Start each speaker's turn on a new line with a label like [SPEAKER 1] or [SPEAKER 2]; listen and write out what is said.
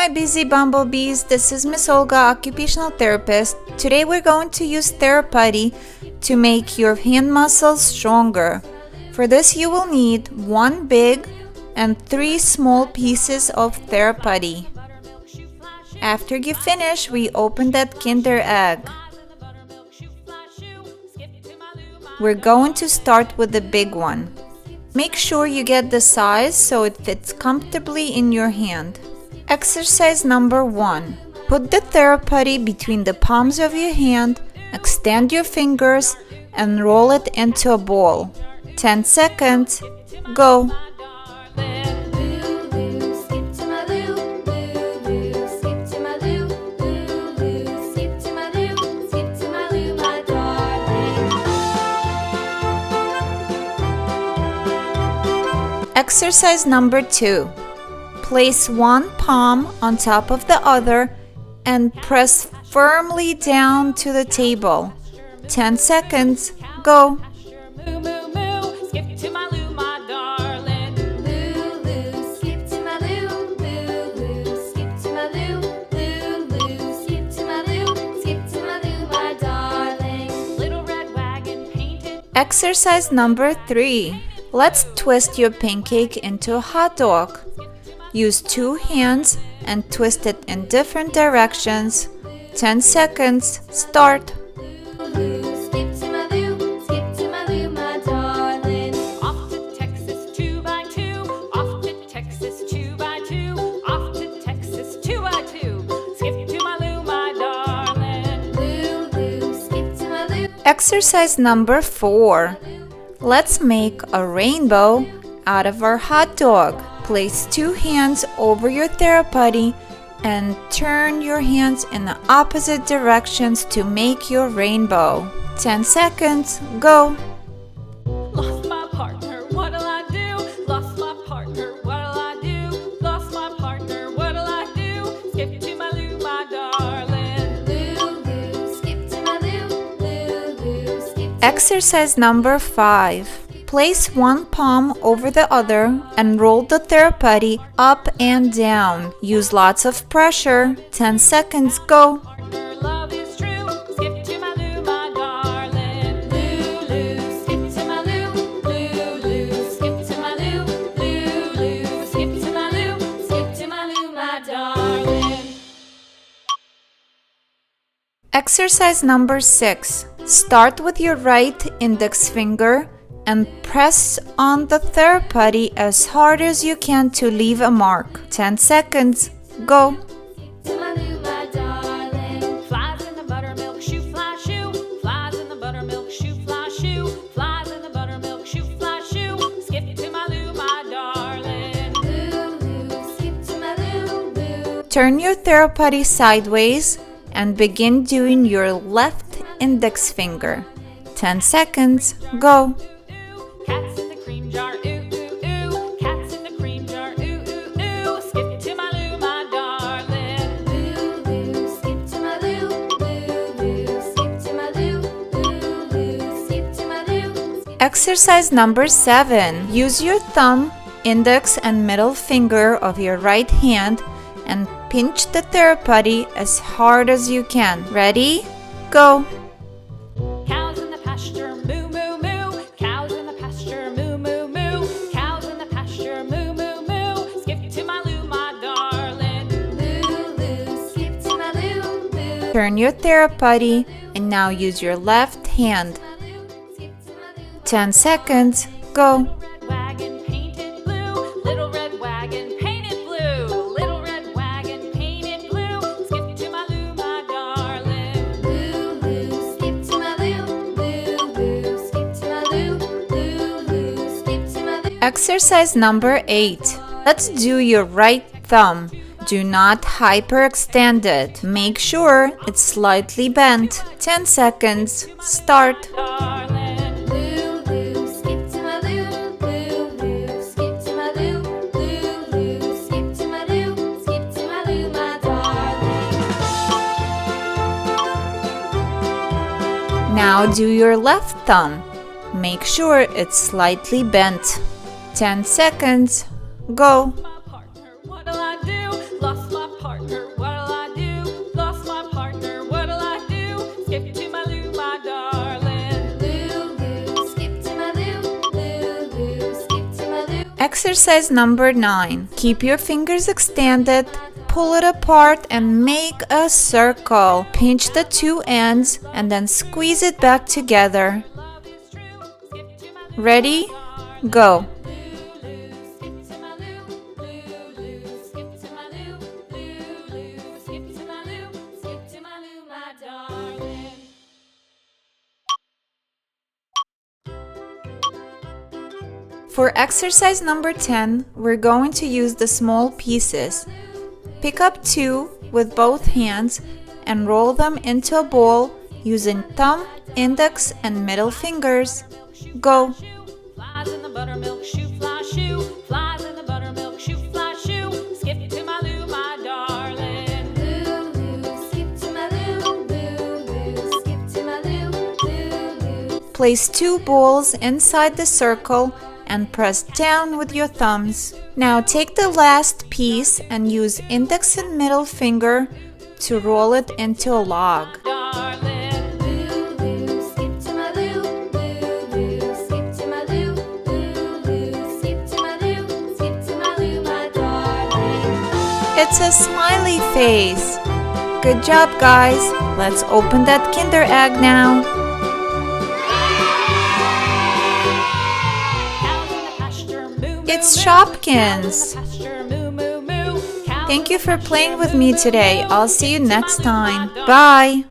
[SPEAKER 1] my busy bumblebees, this is Miss Olga, occupational therapist. Today we're going to use Theraputty to make your hand muscles stronger. For this you will need 1 big and 3 small pieces of Theraputty. After you finish, we open that Kinder egg. We're going to start with the big one. Make sure you get the size so it fits comfortably in your hand. Exercise number 1. Put the Theraputty between the palms of your hand, extend your fingers, and roll it into a ball. 10 seconds. Go! Exercise number 2. Place one palm on top of the other and press firmly down to the table. 10 seconds. Go! Exercise number 3. Let's twist your pancake into a hot dog. Use 2 hands and twist it in different directions. 10 seconds. Start. Exercise number 4. Let's make a rainbow out of our hot dog. Place 2 hands over your Theraputty and turn your hands in the opposite directions to make your rainbow. 10 seconds. Go!
[SPEAKER 2] Lost my partner, what'll I do? Lost my partner, what'll I do? Lost my partner, what'll I do? Skip to my loo, my darling. Loo, loo, skip to my loo, loo, loo, skip to
[SPEAKER 1] Exercise number 5. Place one palm over the other and roll the Theraputty up and down. Use lots of pressure. 10 seconds. Go!
[SPEAKER 2] love is true. Skip to my loo, my darling. Loo, loo, skip to my loo, loo, loo, skip to my loo, loo, loo, skip to my loo, skip to my loo, my darling.
[SPEAKER 1] Exercise number 6. Start with your right index finger and press on the Theraputty as hard as you can to leave a mark. 10 seconds. Go!
[SPEAKER 2] To my loo, my darling. Flies in the buttermilk shoe, fly shoe. Flies in the buttermilk shoe, fly shoe. Flies in the buttermilk shoe, fly shoe. Skip to my loo, my darling. Loo, loo, skip to my loo, loo.
[SPEAKER 1] Turn your Theraputty sideways and begin doing your left index finger. 10 seconds. Go!
[SPEAKER 2] Cats in the cream jar, ooh, ooh, ooh. Cats in the cream jar, ooh, ooh, ooh. Skip to my loo, my darling. Loo, loo, skip to my loo, loo, loo, skip to my loo, loo, loo, skip to my loo.
[SPEAKER 1] Exercise number 7. Use your thumb, index, and middle finger of your right hand and pinch the Theraputty as hard as you can. Ready? Go!
[SPEAKER 2] Cows in the pasture, moo, moo, moo. Cows in the pasture, moo, moo, moo. Cows in the pasture, moo, moo, moo. Skip to my loo, my darling. Loo, loo, skip to my loo, loo.
[SPEAKER 1] Turn your Theraputty and now use your left hand. 10 seconds. Go!
[SPEAKER 2] Wagon painted blue, little red wagon painted blue, little red wagon painted blue. Skip to my loo, my darling. Loo, loo, skip to my loo, loo, loo, skip to my loo, loo, loo, skip to my loo.
[SPEAKER 1] Exercise number 8. Let's do your right thumb. Do not hyperextend it. Make sure it's slightly bent. 10 seconds. Start.
[SPEAKER 2] Darling, loo, loo, skip to my loo, loo, loo, skip to my loo, loo, loo, skip to my loo, skip to my loo, my darling.
[SPEAKER 1] Now do your left thumb. Make sure it's slightly bent. 10 seconds. Go!
[SPEAKER 2] My partner, what'll I do? Lost my partner.
[SPEAKER 1] Exercise number 9. Keep your fingers extended, pull it apart and make a circle. Pinch the two ends and then squeeze it back together. Ready? Go. For exercise number 10, we're going to use the small pieces. Pick up 2 with both hands and roll them into a ball using thumb, index, and middle fingers. Go!
[SPEAKER 2] Flies in the buttermilk shoe, fly shoe. Flies in the buttermilk shoe, fly shoe. Skip to my loo, my darling. Loo, loo, skip to my loo. Loo, loo, skip to my loo. Loo, loo.
[SPEAKER 1] Place 2 balls inside the circle and press down with your thumbs. Now take the last piece and use index and middle finger to roll it into a log.
[SPEAKER 2] Darling. Loo, loo, skip to my loo. Loo, loo, skip to my loo. Loo, loo, skip to my loo. Skip to my loo, my darling.
[SPEAKER 1] It's a smiley face. Good job, guys. Let's open that Kinder Egg now. It's Shopkins. Thank you for playing with me today. I'll see you next time. Bye.